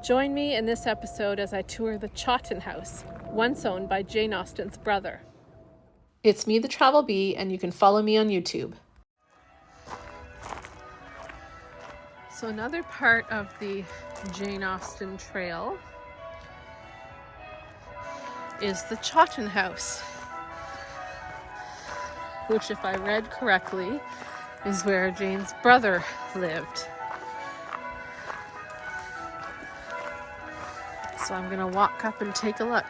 Join me in this episode as I tour the Chawton House, once owned by Jane Austen's brother. It's me, the Travel Bee, and you can follow me on YouTube. So another part of the Jane Austen trail is the Chawton House, which, if I read correctly, is where Jane's brother lived. So I'm going to walk up and take a look.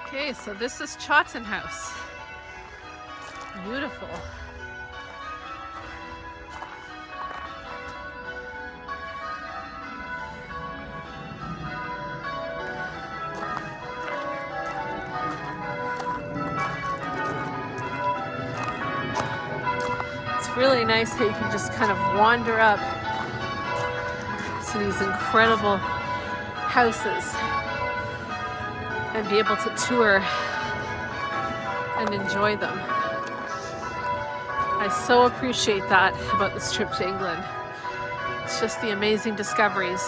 Okay, so this is Chawton House. Beautiful. It's really nice how you can just kind of wander up to these incredible houses and be able to tour and enjoy them. I so appreciate that about this trip to England. It's just the amazing discoveries.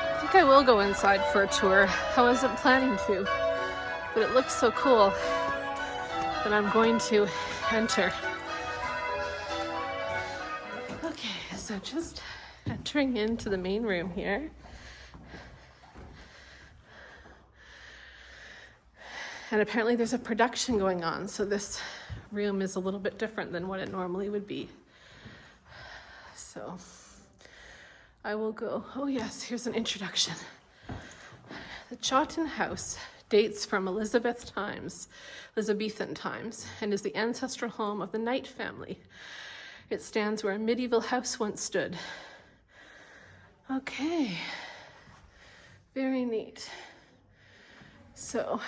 I think I will go inside for a tour. I wasn't planning to, but it looks so cool that I'm going to enter. Okay, so just entering into the main room here. And apparently there's a production going on, so this room is a little bit different than what it normally would be. So I will go. Oh yes, here's an introduction. The Chawton House dates from Elizabethan times, and is the ancestral home of the Knight family. It stands where a medieval house once stood. Okay, very neat. So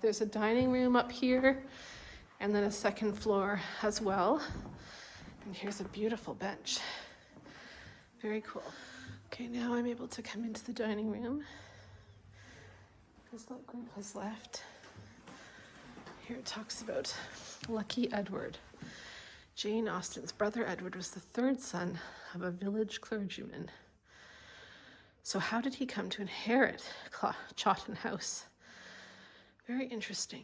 there's a dining room up here and then a second floor as well. And here's a beautiful bench. Very cool. Okay, now I'm able to come into the dining room. This little group has left. Here it talks about Lucky Edward. Jane Austen's brother Edward was the third son of a village clergyman. So how did he come to inherit Chawton House? Very interesting.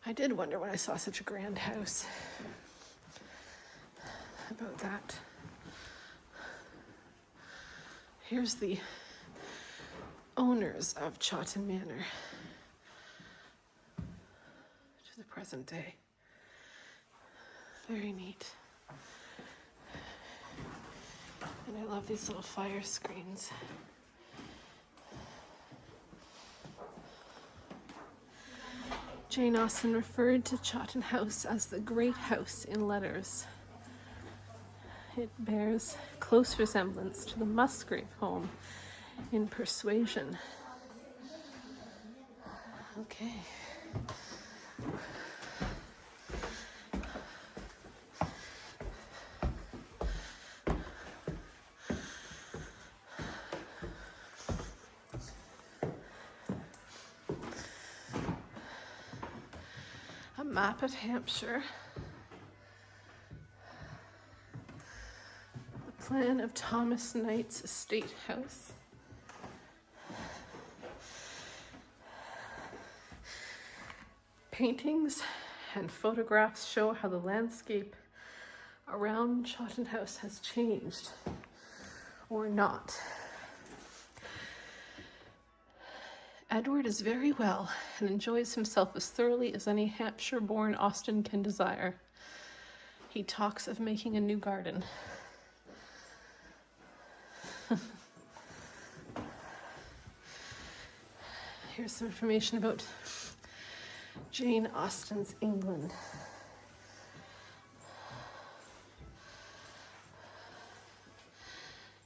I did wonder when I saw such a grand house about that. Here's the owners of Chawton Manor to the present day. Very neat. And I love these little fire screens. Jane Austen referred to Chawton House as the Great House in letters. It bears close resemblance to the Musgrave home in Persuasion. Okay. A map of Hampshire. The plan of Thomas Knight's estate house. Paintings and photographs show how the landscape around Chawton House has changed, or not. Edward is very well and enjoys himself as thoroughly as any Hampshire-born Austen can desire. He talks of making a new garden. Here's some information about Jane Austen's England.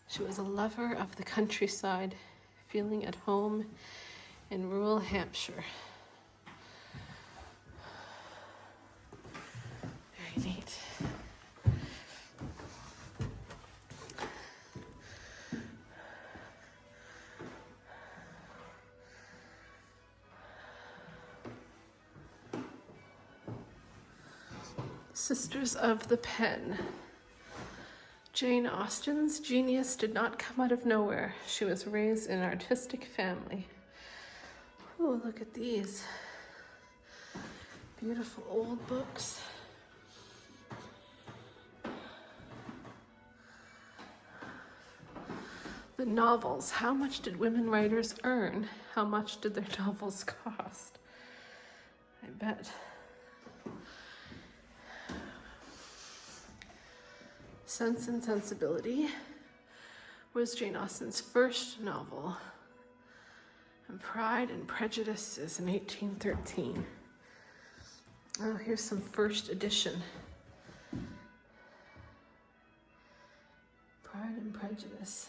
She was a lover of the countryside, feeling at home in rural Hampshire. Very neat. Sisters of the Pen. Jane Austen's genius did not come out of nowhere. She was raised in an artistic family. Oh, look at these. Beautiful old books. The novels. How much did women writers earn? How much did their novels cost? I bet. Sense and Sensibility was Jane Austen's first novel, and Pride and Prejudice is in 1813. Oh, here's some first edition. Pride and Prejudice.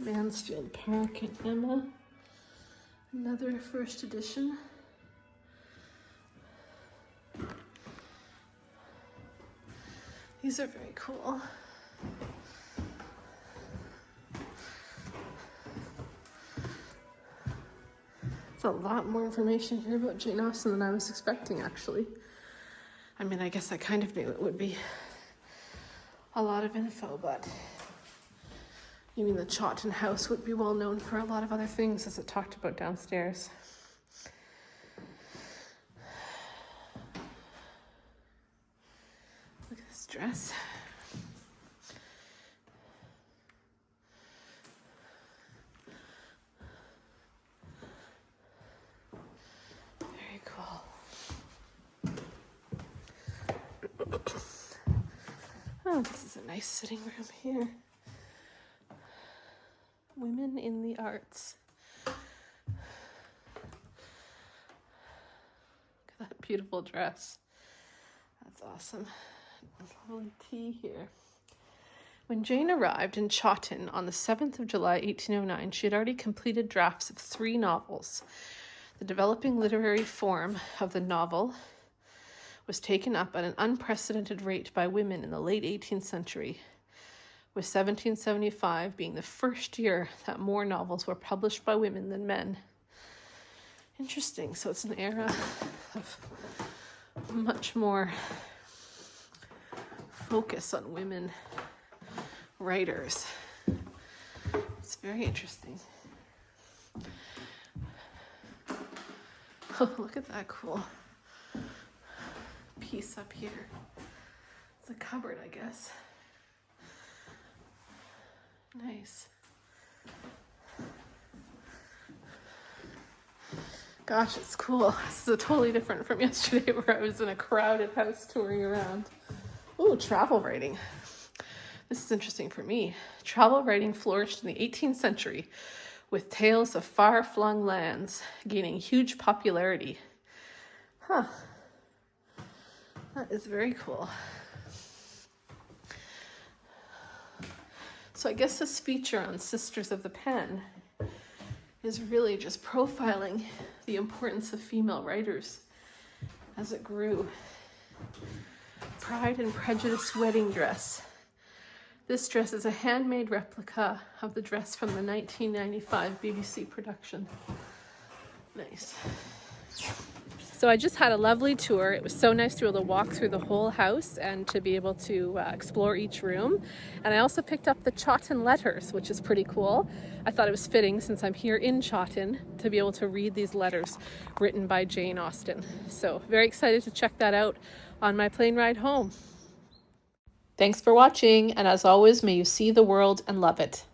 Mansfield Park and Emma. Another first edition. These are very cool. There's a lot more information here about Jane Austen than I was expecting, actually. I mean, I guess I kind of knew it would be a lot of info, but you mean the Chawton House would be well known for a lot of other things, as it talked about downstairs. Look at this dress. Very cool. Oh, this is a nice sitting room here. Women in the arts. Look at that beautiful dress. That's awesome. Lovely tea here. When Jane arrived in Chawton on the 7th of July, 1809, she had already completed drafts of 3 novels. The developing literary form of the novel was taken up at an unprecedented rate by women in the late 18th century, with 1775 being the first year that more novels were published by women than men. Interesting. So it's an era of much more focus on women writers. It's very interesting. Oh, look at that cool piece up here. It's a cupboard, I guess. Nice. Gosh, it's cool. This is totally different from yesterday where I was in a crowded house touring around. Ooh, travel writing. This is interesting for me. Travel writing flourished in the 18th century with tales of far-flung lands gaining huge popularity. Huh. That is very cool. So I guess this feature on Sisters of the Pen is really just profiling the importance of female writers as it grew. Pride and Prejudice wedding dress. This dress is a handmade replica of the dress from the 1995 BBC production. Nice. So I just had a lovely tour. It was so nice to be able to walk through the whole house and to be able to explore each room. And I also picked up the Chawton letters, which is pretty cool. I thought it was fitting, since I'm here in Chawton, to be able to read these letters written by Jane Austen. So very excited to check that out on my plane ride home. Thanks for watching, and as always, may you see the world and love it.